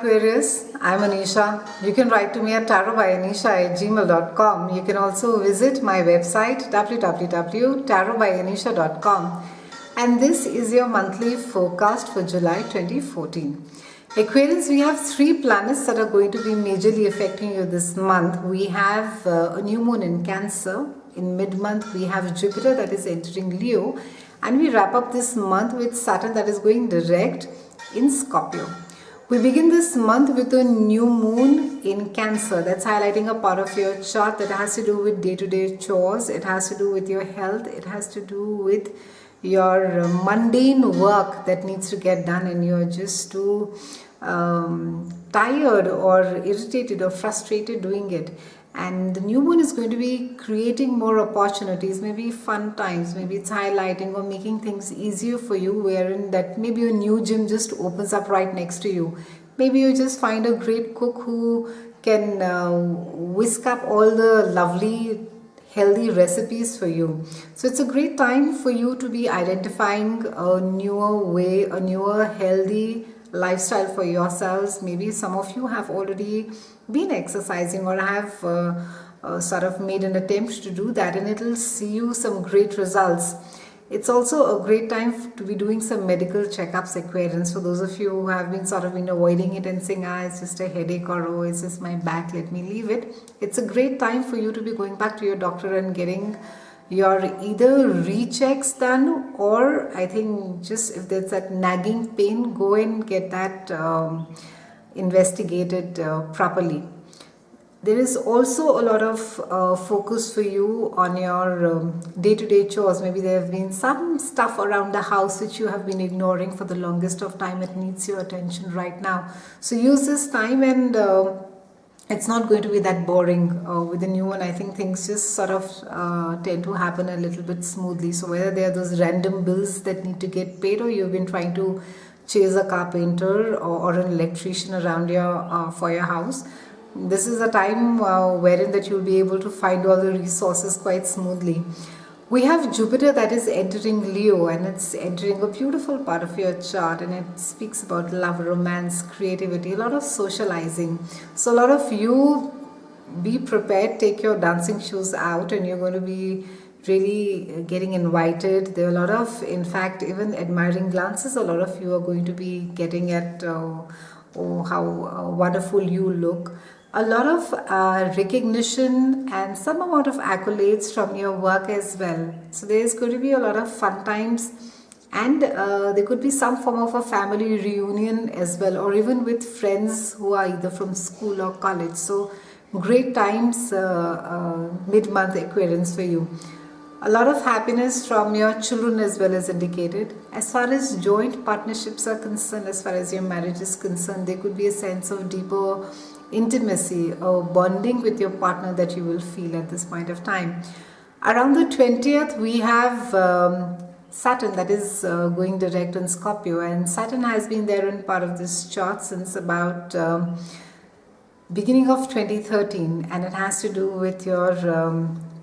Aquarius, I'm Anisha. You can write to me at tarotbyanisha@gmail.com. You can also visit my website www.tarotbyanisha.com. And this is your monthly forecast for July 2014. Aquarius, we have 3 planets that are going to be majorly affecting you this month. We have a new moon in Cancer. In mid-month, we have Jupiter that is entering Leo. And we wrap up this month with Saturn that is going direct in Scorpio. We begin this month with a new moon in Cancer. That's highlighting a part of your chart that has to do with day-to-day chores. It has to do with your health. It has to do with your mundane work that needs to get done, and you're just too tired or irritated or frustrated doing it. And the new moon is going to be creating more opportunities, maybe fun times, maybe it's highlighting or making things easier for you, wherein that maybe a new gym just opens up right next to you. Maybe you just find a great cook who can whisk up all the lovely healthy recipes for you. So it's a great time for you to be identifying a newer way, a newer healthy lifestyle for yourselves. Maybe some of you have already been exercising or have sort of made an attempt to do that, and it will see you some great results. It's also a great time to be doing some medical checkups, Aquarians. For those of you who have been sort of avoiding it and saying, it's just a headache, or oh, it's just my back, let me leave it. It's a great time for you to be going back to your doctor and getting your either rechecks done, or I think just if there's that nagging pain, go and get that investigated properly. There is also a lot of focus for you on your day-to-day chores. Maybe there have been some stuff around the house which you have been ignoring for the longest of time. It needs your attention right now. So use this time, and it's not going to be that boring. With the new one, I think things just sort of tend to happen a little bit smoothly. So whether there are those random bills that need to get paid, or you've been trying to chase a carpenter or an electrician around for your house, this is a time wherein that you'll be able to find all the resources quite smoothly. We have Jupiter that is entering Leo, and it's entering a beautiful part of your chart, and it speaks about love, romance, creativity, a lot of socializing. So a lot of you, be prepared, take your dancing shoes out, and you're going to be really getting invited. There are a lot of, in fact, even admiring glances a lot of you are going to be getting at how wonderful you look. A lot of recognition and some amount of accolades from your work as well. So there's going to be a lot of fun times, and there could be some form of a family reunion as well, or even with friends who are either from school or college. So great times, mid-month Aquarians for you. A lot of happiness from your children as well is indicated. As far as joint partnerships are concerned, as far as your marriage is concerned, there could be a sense of deeper intimacy or bonding with your partner that you will feel at this point of time. Around the 20th, we have Saturn that is going direct in Scorpio, and Saturn has been there in part of this chart since about beginning of 2013, and it has to do with your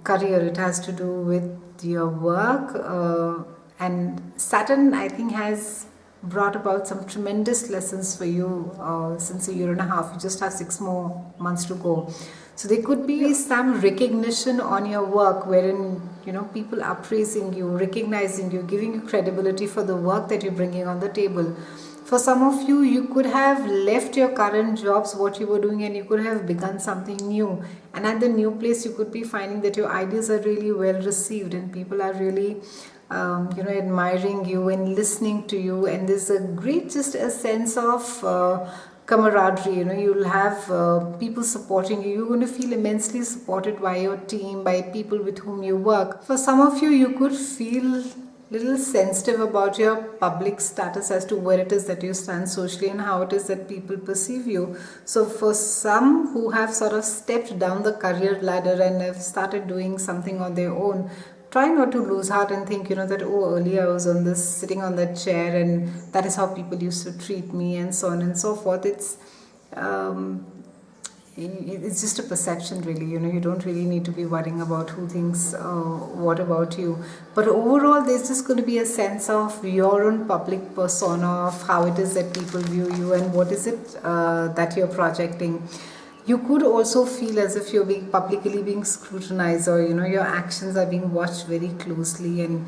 career, it has to do with your work, and Saturn, I think, has brought about some tremendous lessons for you since a year and a half. You just have 6 more months to go. So there could be some recognition on your work, wherein people are praising you, recognizing you, giving you credibility for the work that you're bringing on the table. For some of you, you could have left your current jobs, what you were doing, and you could have begun something new. And at the new place, you could be finding that your ideas are really well received, and people are really admiring you and listening to you. And there's a great, just a sense of camaraderie. You'll have people supporting you. You're going to feel immensely supported by your team, by people with whom you work. For some of you, you could feel little sensitive about your public status as to where it is that you stand socially and how it is that people perceive you. So for some who have sort of stepped down the career ladder and have started doing something on their own, try not to lose heart and think, that, oh, earlier I was sitting on that chair, and that is how people used to treat me, and so on and so forth. it's just a perception, really. You don't really need to be worrying about who thinks what about you. But overall, there's just going to be a sense of your own public persona, of how it is that people view you and what is it that you're projecting. You could also feel as if you're being publicly being scrutinized, or your actions are being watched very closely, and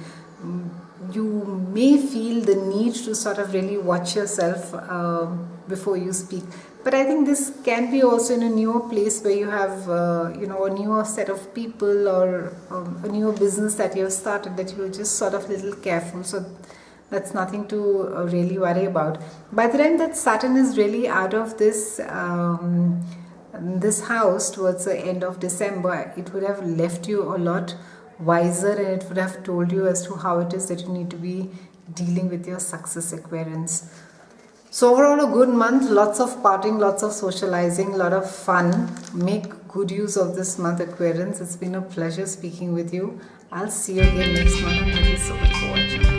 you may feel the need to sort of really watch yourself before you speak. But I think this can be also in a newer place where you have a newer set of people, or a newer business that you have started, that you're just sort of a little careful. So that's nothing to really worry about. By the time that Saturn is really out of this house towards the end of December, it would have left you a lot wiser, and it would have told you as to how it is that you need to be dealing with your success, Aquarians. So overall, a good month, lots of partying, lots of socializing, a lot of fun. Make good use of this month, Aquarians. It's been a pleasure speaking with you. I'll see you again next month, and thank you so much for watching.